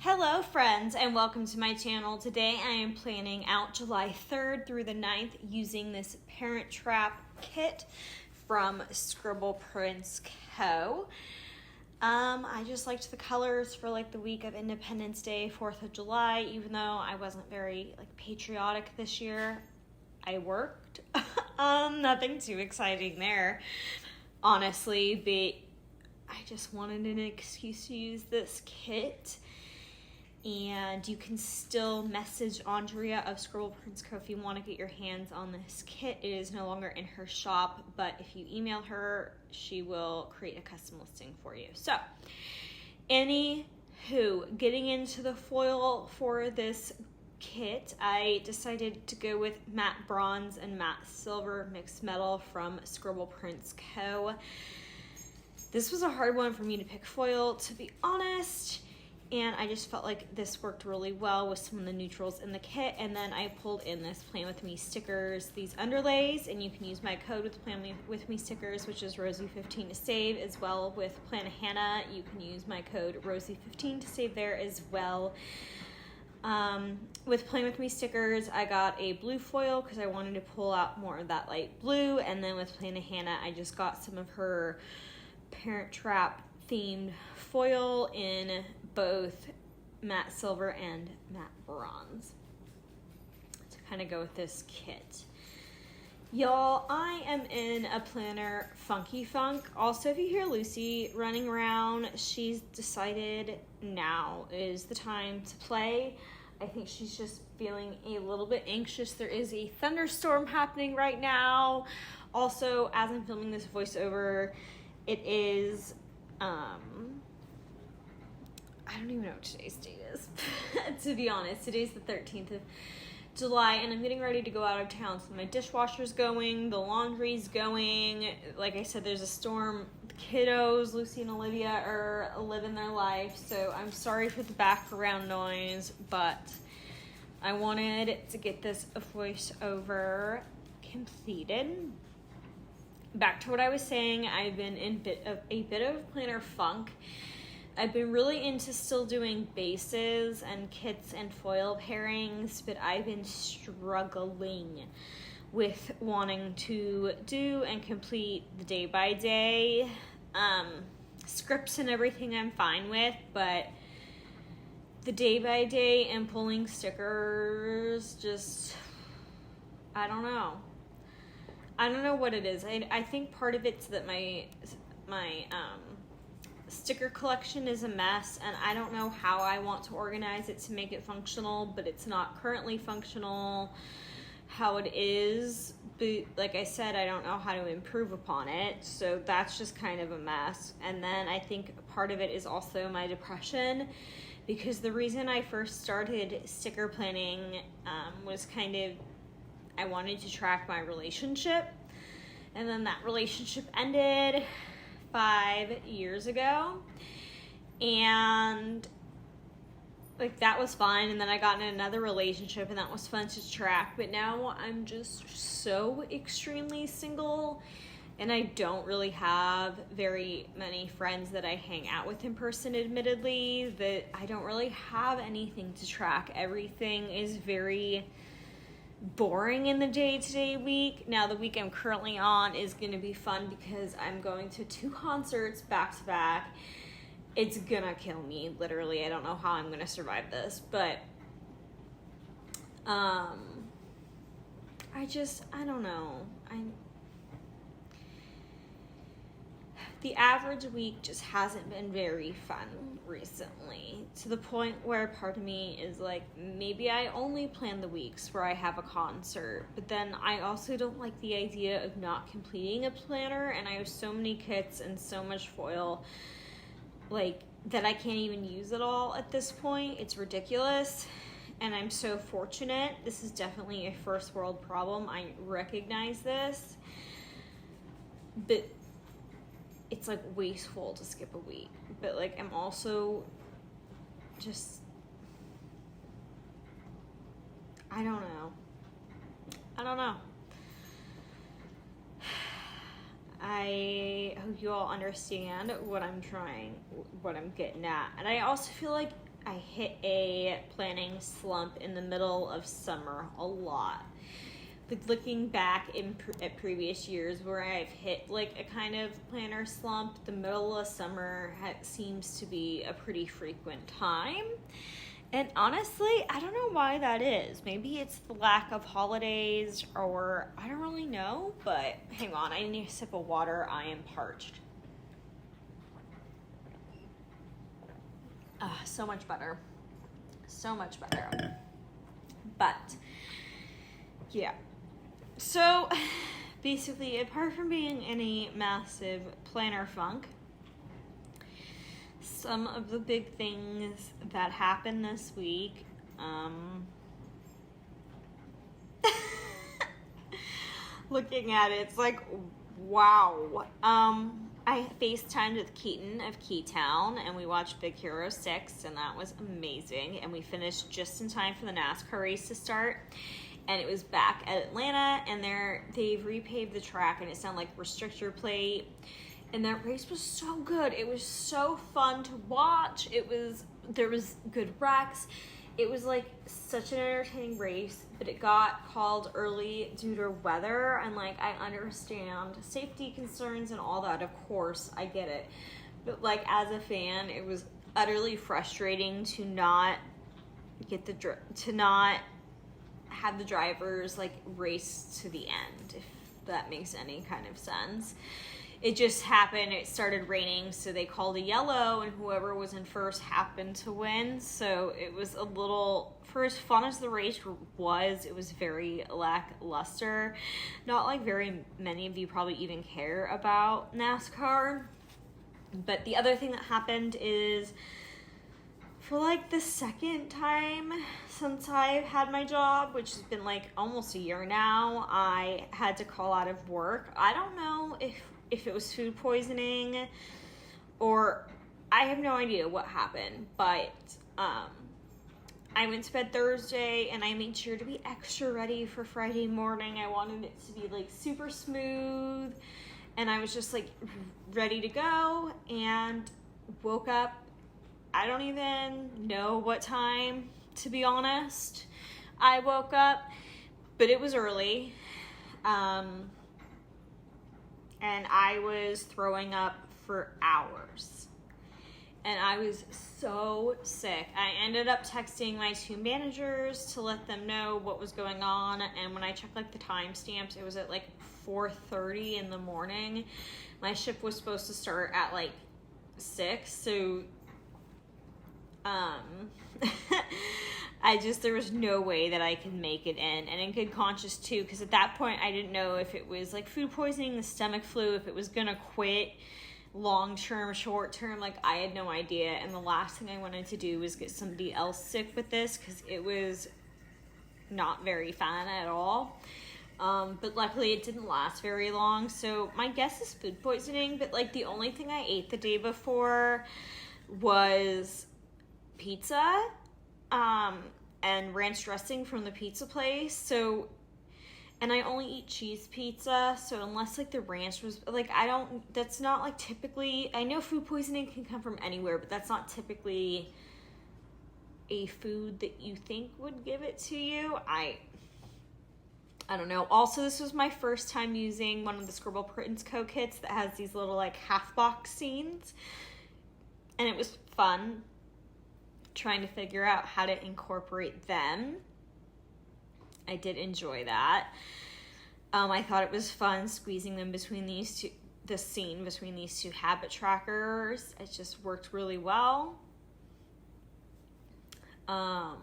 Hello friends and welcome to my channel. Today I am planning out July 3rd through the 9th using this Parent Trap kit from Scribble Prints Co. I just liked the colors for like the week of Independence Day, 4th of July, even though I wasn't very patriotic this year. I worked. Nothing too exciting there, honestly, but I just wanted an excuse to use this kit. And you can still message Andrea of Scribble Prints Co. if you want to get your hands on this kit. It is no longer in her shop, but if you email her, she will create a custom listing for you. So, anywho, getting into the foil for this kit, I decided to go with matte bronze and matte silver mixed metal from Scribble Prints Co. This was a hard one for me to pick foil, to be honest. And I just felt like this worked really well with some of the neutrals in the kit. And then I pulled in this Plan With Me stickers, these underlays, and you can use my code with Plan With Me stickers, which is Rosey15 to save, as well with Plan Hannah. You can use my code Rosey15 to save there as well. With Plan With Me stickers, I got a blue foil because I wanted to pull out more of that light blue. And then with Plan Hannah, I just got some of her Parent Trap themed foil in both matte silver and matte bronze to kind of go with this kit. Y'all, I am in a planner funky funk. Also, if you hear Lucy running around, she's decided now is the time to play. I think she's just feeling a little bit anxious. There is a thunderstorm happening right now. Also, as I'm filming this voiceover, it is I don't even know what today's date is, to be honest. Today's the 13th of July, and I'm getting ready to go out of town. So my dishwasher's going, the laundry's going. Like I said, there's a storm. The kiddos, Lucy and Olivia, are living their life. So I'm sorry for the background noise, but I wanted to get this voiceover completed. Back to what I was saying, I've been in a bit of planner funk. I've been really into still doing bases and kits and foil pairings, but I've been struggling with wanting to do and complete the day by day. Scripts and everything I'm fine with, but the day by day and pulling stickers, just, I don't know. I don't know what it is. I think part of it's that my sticker collection is a mess, and I don't know how I want to organize it to make it functional, but it's not currently functional how it is. But like I said, I don't know how to improve upon it, so that's just kind of a mess. And then I think part of it is also my depression, because the reason I first started sticker planning was kind of, I wanted to track my relationship, and then that relationship ended 5 years ago, and that was fine. And then I got in another relationship, and that was fun to track, but now I'm just so extremely single, and I don't really have very many friends that I hang out with in person, admittedly, that I don't really have anything to track. Everything is very boring in the day-to-day week. Now, the week I'm currently on is going to be fun because I'm going to 2 concerts back-to-back. It's gonna kill me, literally. I don't know how I'm gonna survive this, but I don't know. The average week just hasn't been very fun recently, to the point where part of me is like, maybe I only plan the weeks where I have a concert, but then I also don't like the idea of not completing a planner, and I have so many kits and so much foil that I can't even use it all at this point. It's ridiculous, and I'm so fortunate. This is definitely a first world problem. I recognize this, but it's wasteful to skip a week. But I'm also just, I don't know. I hope you all understand what I'm getting at. And I also feel like I hit a planning slump in the middle of summer a lot. Like looking back at previous years where I've hit like a kind of planner slump, the middle of summer seems to be a pretty frequent time. And honestly, I don't know why that is. Maybe it's the lack of holidays, or I don't really know. But hang on, I need a sip of water. I am parched. So much better. So much better. But yeah. So basically, apart from being in a massive planner funk, some of the big things that happened this week, looking at it, it's like, wow. I FaceTimed with Keaton of Keytown, and we watched Big Hero 6, and that was amazing. And we finished just in time for the NASCAR race to start. And it was back at Atlanta, and they've repaved the track, and it sounded like restrictor plate. And that race was so good. It was so fun to watch. There was good wrecks. It was like such an entertaining race, but it got called early due to weather. And like, I understand safety concerns and all that. Of course, I get it. But like, as a fan, it was utterly frustrating to not have the drivers like race to the end, if that makes any kind of sense. It just happened, it started raining, so they called a yellow, and whoever was in first happened to win. So it was a little, for as fun as the race was, it was very lackluster. Not like very many of you probably even care about NASCAR. But the other thing that happened is, for like the second time since I've had my job, which has been like almost a year now, I had to call out of work. I don't know if it was food poisoning, or I have no idea what happened, but I went to bed Thursday and I made sure to be extra ready for Friday morning. I wanted it to be like super smooth, and I was just like ready to go, and woke up. I don't even know what time, to be honest. I woke up, but it was early. And I was throwing up for hours. And I was so sick. I ended up texting my 2 managers to let them know what was going on. And when I checked like the timestamps, it was at like 4:30 in the morning. My shift was supposed to start at like 6. So there was no way that I could make it in, and in good conscience too, because at that point I didn't know if it was like food poisoning, the stomach flu, if it was gonna quit long term, short term, like I had no idea. And the last thing I wanted to do was get somebody else sick with this, because it was not very fun at all. But luckily it didn't last very long, so my guess is food poisoning. But like, the only thing I ate the day before was pizza, and ranch dressing from the pizza place. So, and I only eat cheese pizza, so unless like the ranch was like, that's not like typically, I know food poisoning can come from anywhere, but that's not typically a food that you think would give it to you. I don't know. Also, this was my first time using one of the Scribble Print Co kits that has these little like half box scenes, and it was fun trying to figure out how to incorporate them. I did enjoy that. I thought it was fun squeezing them between these two, the scene between these 2 habit trackers. It just worked really well. So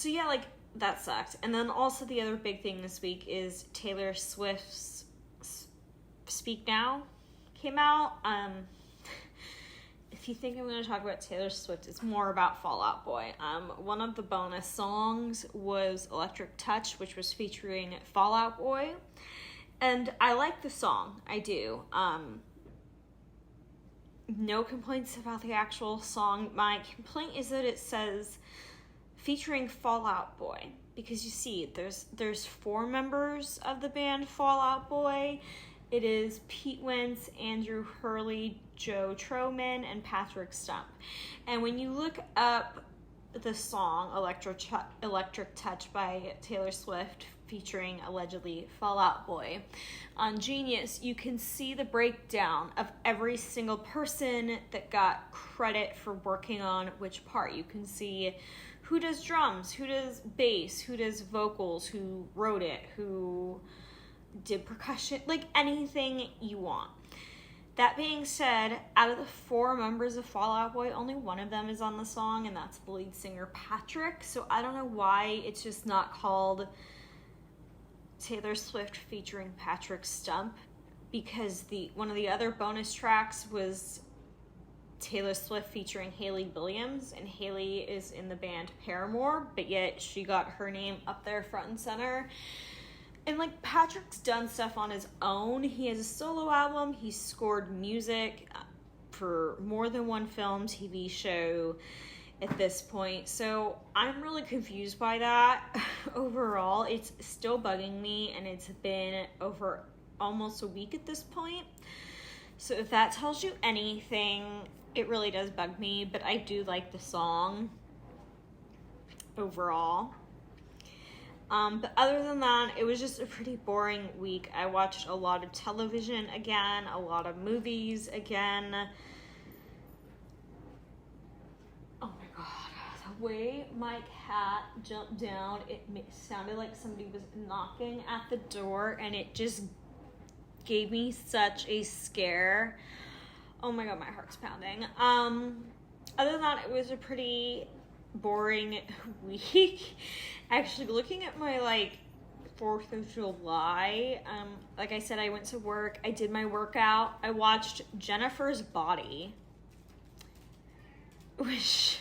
yeah, like, that sucked. And then also the other big thing this week is Taylor Swift's Speak Now came out. If you think I'm going to talk about Taylor Swift, it's more about Fall Out Boy. One of the bonus songs was Electric Touch, which was featuring Fall Out Boy. And I like the song. I do. No complaints about the actual song. My complaint is that it says featuring Fall Out Boy. Because you see, there's 4 members of the band Fall Out Boy. It is Pete Wentz, Andrew Hurley, Joe Troman, and Patrick Stump. And when you look up the song Electric Touch by Taylor Swift featuring allegedly Fall Out Boy on Genius, you can see the breakdown of every single person that got credit for working on which part. You can see who does drums, who does bass, who does vocals, who wrote it, who did percussion, like anything you want. That being said, out of the 4 members of Fall Out Boy, only one of them is on the song, and that's the lead singer, Patrick. So I don't know why it's just not called Taylor Swift featuring Patrick Stump, because one of the other bonus tracks was Taylor Swift featuring Hayley Williams, and Hayley is in the band Paramore, but yet she got her name up there front and center. And like, Patrick's done stuff on his own. He has a solo album. He's scored music for more than one film, TV show at this point. So I'm really confused by that. Overall, it's still bugging me, and it's been over almost a week at this point. So if that tells you anything, it really does bug me, but I do like the song overall. But other than that, it was just a pretty boring week. I watched a lot of television again, a lot of movies again. Oh my god, the way my cat jumped down, it sounded like somebody was knocking at the door, and it just gave me such a scare. Oh my god, my heart's pounding. Other than that, it was a pretty boring week. Actually, looking at my 4th of July, like I said, I went to work, I did my workout, I watched Jennifer's Body, which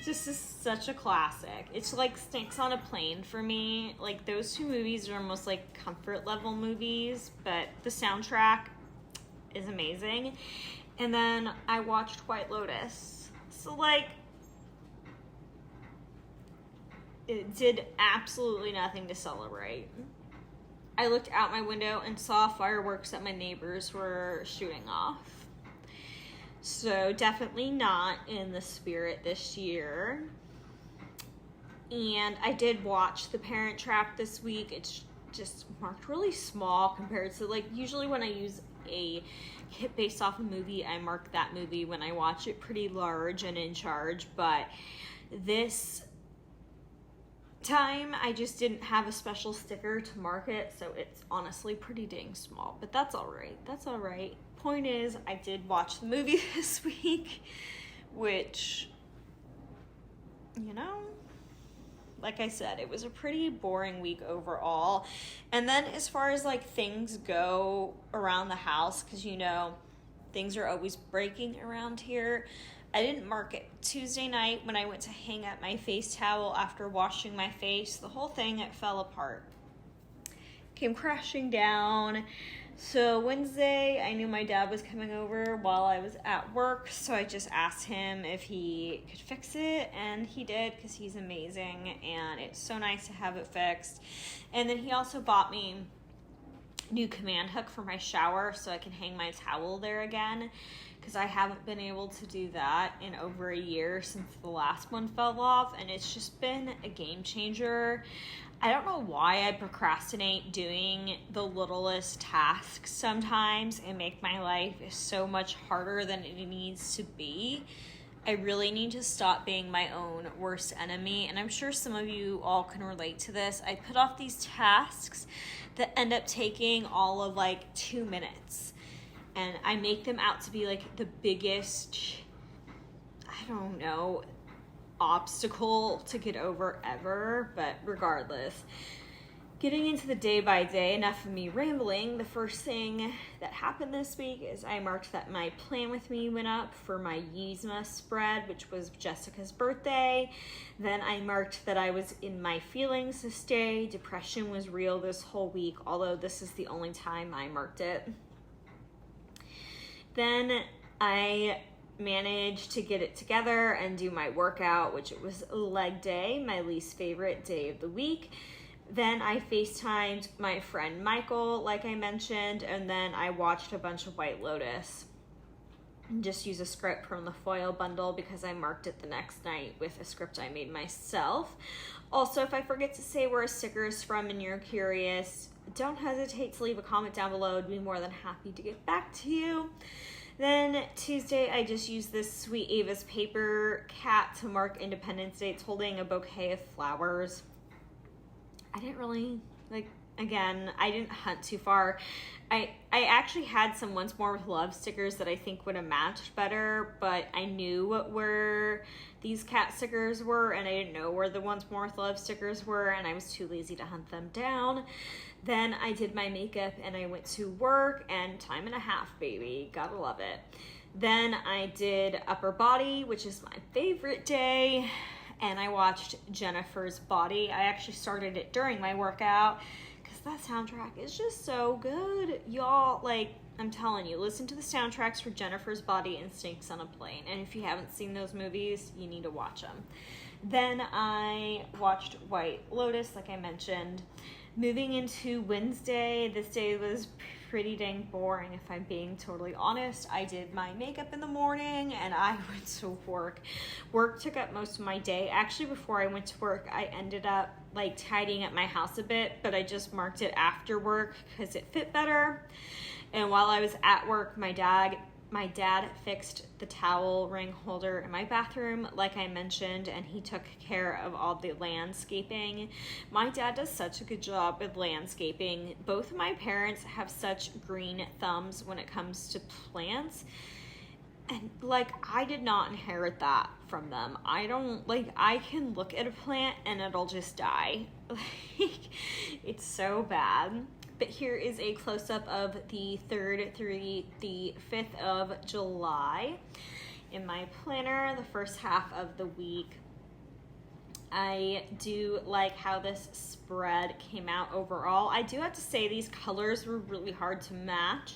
just is such a classic. It's like Snakes on a Plane for me. Like, those 2 movies are almost like comfort level movies, but the soundtrack is amazing. And then I watched White Lotus. So it did absolutely nothing to celebrate. I looked out my window and saw fireworks that my neighbors were shooting off. So definitely not in the spirit this year. And I did watch The Parent Trap this week. It's just marked really small compared to usually when I use a hit based off a movie, I mark that movie when I watch it pretty large and in charge. But this time I just didn't have a special sticker to mark it, so it's honestly pretty dang small, but that's all right. Point is, I did watch the movie this week, which, like I said, it was a pretty boring week overall. And then as far as things go around the house, because things are always breaking around here, I didn't mark it. Tuesday night when I went to hang up my face towel after washing my face, the whole thing fell apart. Came crashing down. So Wednesday, I knew my dad was coming over while I was at work, so I just asked him if he could fix it, and he did, because he's amazing, and it's so nice to have it fixed. And then he also bought me a new command hook for my shower so I can hang my towel there again, because I haven't been able to do that in over a year since the last one fell off, and it's just been a game changer. I don't know why I procrastinate doing the littlest tasks sometimes and make my life so much harder than it needs to be. I really need to stop being my own worst enemy, and I'm sure some of you all can relate to this. I put off these tasks that end up taking all of 2 minutes, and I make them out to be the biggest, obstacle to get over ever. But regardless, getting into the day by day, enough of me rambling. The first thing that happened this week is I marked that my Plan With Me went up for my Yzma spread, which was Jessica's birthday. Then I marked that I was in my feelings this day. Depression was real this whole week, although this is the only time I marked it. Then I managed to get it together and do my workout, which it was leg day, my least favorite day of the week. Then I FaceTimed my friend Michael, like I mentioned, and then I watched a bunch of White Lotus. And just use a script from the foil bundle because I marked it the next night with a script I made myself. Also, if I forget to say where a sticker is from and you're curious, don't hesitate to leave a comment down below. I'd be more than happy to get back to you. Then Tuesday, I just used this Sweet Ava's paper cat to mark Independence Day. It's holding a bouquet of flowers. I didn't really, again, I didn't hunt too far. I actually had some Once More with Love stickers that I think would have matched better, but I knew where these cat stickers were, and I didn't know where the Once More with Love stickers were, and I was too lazy to hunt them down. Then I did my makeup, and I went to work, and time and a half, baby. Gotta love it. Then I did upper body, which is my favorite day, and I watched Jennifer's Body. I actually started it during my workout because that soundtrack is just so good. Y'all, I'm telling you, listen to the soundtracks for Jennifer's Body and Snakes on a Plane. And if you haven't seen those movies, you need to watch them. Then I watched White Lotus, like I mentioned. Moving into Wednesday, this day was pretty dang boring, if I'm being totally honest. I did my makeup in the morning and I went to work. Work took up most of my day. Actually, before I went to work, I ended up tidying up my house a bit, but I just marked it after work because it fit better. And while I was at work, my dad fixed the towel ring holder in my bathroom, like I mentioned, and he took care of all the landscaping. My dad does such a good job with landscaping. Both of my parents have such green thumbs when it comes to plants. And I did not inherit that from them. I can look at a plant and it'll just die. It's so bad. But here is a close-up of the 3rd through the 5th of July. In my planner, the first half of the week, I do like how this spread came out overall. I do have to say these colors were really hard to match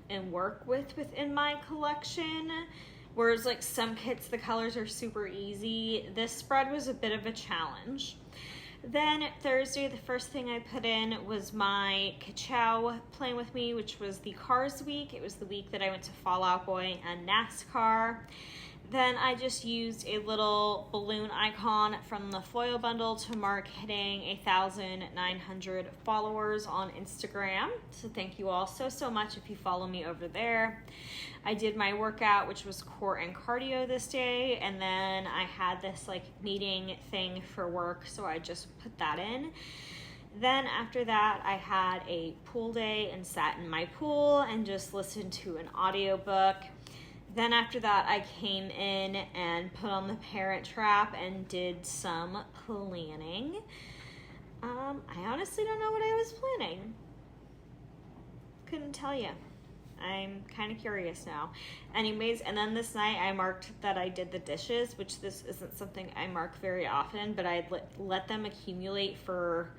and work with within my collection. Whereas some kits, the colors are super easy. This spread was a bit of a challenge. Then Thursday, the first thing I put in was my Ka-Chow Playing With Me, which was the Cars week. It was the week that I went to Fall Out Boy and NASCAR. Then I just used a little balloon icon from the foil bundle to mark hitting 1,900 followers on Instagram. So thank you all so much if you follow me over there. I did my workout, which was core and cardio this day, and then I had this meeting thing for work, so I just put that in. Then after that, I had a pool day and sat in my pool and just listened to an audiobook. Then after that, I came in and put on the Parent Trap and did some planning. I honestly don't know what I was planning. Couldn't tell you. I'm kind of curious now. Anyways, and then this night I marked that I did the dishes, which this isn't something I mark very often, but I'd let them accumulate for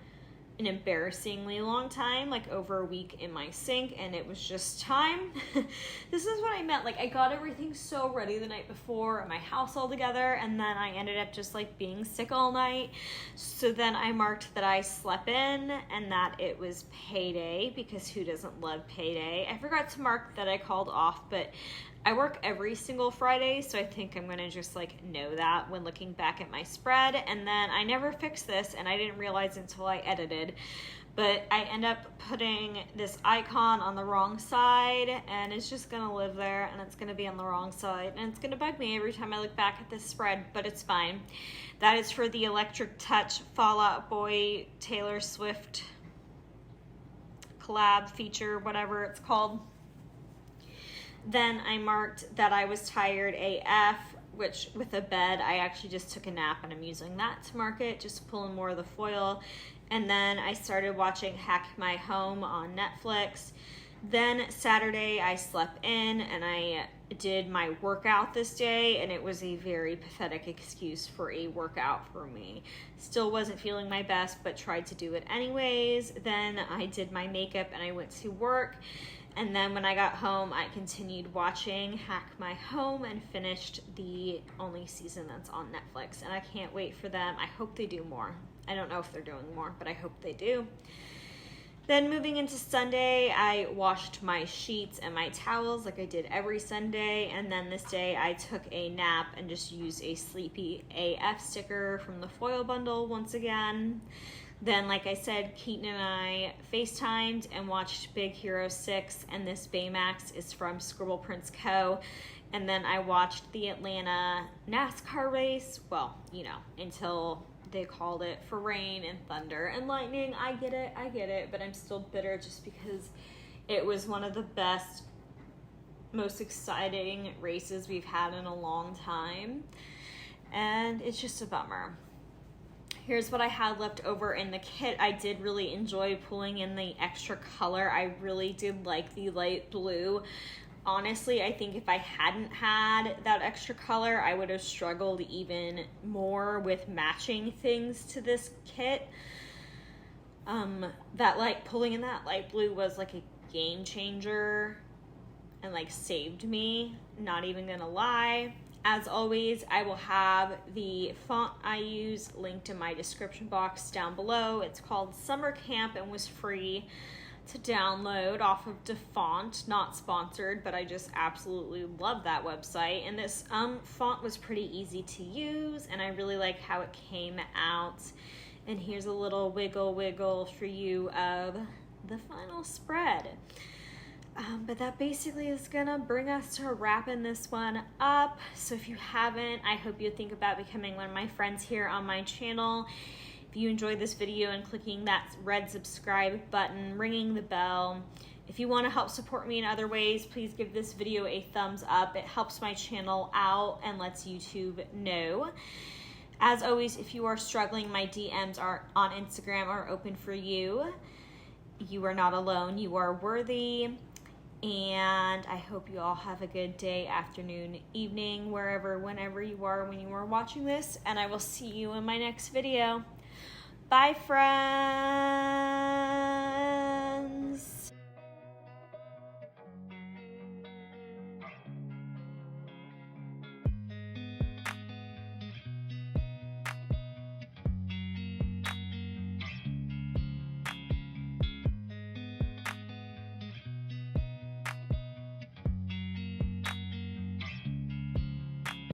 an embarrassingly long time, over a week in my sink, and it was just time. This is what I meant. I got everything so ready the night before, my house all together, and then I ended up just being sick all night. So then I marked that I slept in and that it was payday, because who doesn't love payday? I forgot to mark that I called off, but I work every single Friday, so I think I'm gonna just know that when looking back at my spread. And then I never fixed this, and I didn't realize until I edited, but I end up putting this icon on the wrong side, and it's just gonna live there, and it's gonna be on the wrong side, and it's gonna bug me every time I look back at this spread, but it's fine. That is for the Electric Touch Fall Out Boy Taylor Swift collab feature, whatever it's called. Then I marked that I was tired AF, which with a bed, I actually just took a nap, and I'm using that to mark it, just to pull in more of the foil. And then I started watching Hack My Home on Netflix. Then Saturday I slept in and I did my workout this day, and it was a very pathetic excuse for a workout for me. Still wasn't feeling my best, but tried to do it anyways. Then I did my makeup and I went to work. And then when I got home, I continued watching Hack My Home and finished the only season that's on Netflix. And I can't wait for them. I hope they do more. I don't know if they're doing more, but I hope they do. Then moving into Sunday, I washed my sheets and my towels like I did every Sunday. And then this day I took a nap and just used a Sleepy AF sticker from the foil bundle once again. Then, like I said, Keaton and I FaceTimed and watched Big Hero 6, and this Baymax is from Scribble Prints Co. And then I watched the Atlanta NASCAR race, well, you know, until they called it for rain and thunder and lightning. I get it, but I'm still bitter just because it was one of the best, most exciting races we've had in a long time, and it's just a bummer. Here's what I had left over in the kit. I did really enjoy pulling in the extra color. I really did like the light blue. Honestly, I think if I hadn't had that extra color, I would have struggled even more with matching things to this kit. Pulling in that light blue was like a game changer and like saved me, not even gonna lie. As always, I will have the font I use linked in my description box down below. It's called Summer Camp and was free to download off of DeFont, not sponsored, but I just absolutely love that website. And this font was pretty easy to use, and I really like how it came out. And here's a little wiggle for you of the final spread. But that basically is gonna bring us to wrapping this one up. So if you haven't, I hope you think about becoming one of my friends here on my channel. If you enjoyed this video and clicking that red subscribe button, ringing the bell. If you want to help support me in other ways, please give this video a thumbs up. It helps my channel out and lets YouTube know. As always, if you are struggling, my DMs are on Instagram are open for you. You are not alone. You are worthy. And I hope you all have a good day, afternoon, evening, whenever you are when you are watching this. And I will see you in my next video. Bye, friends.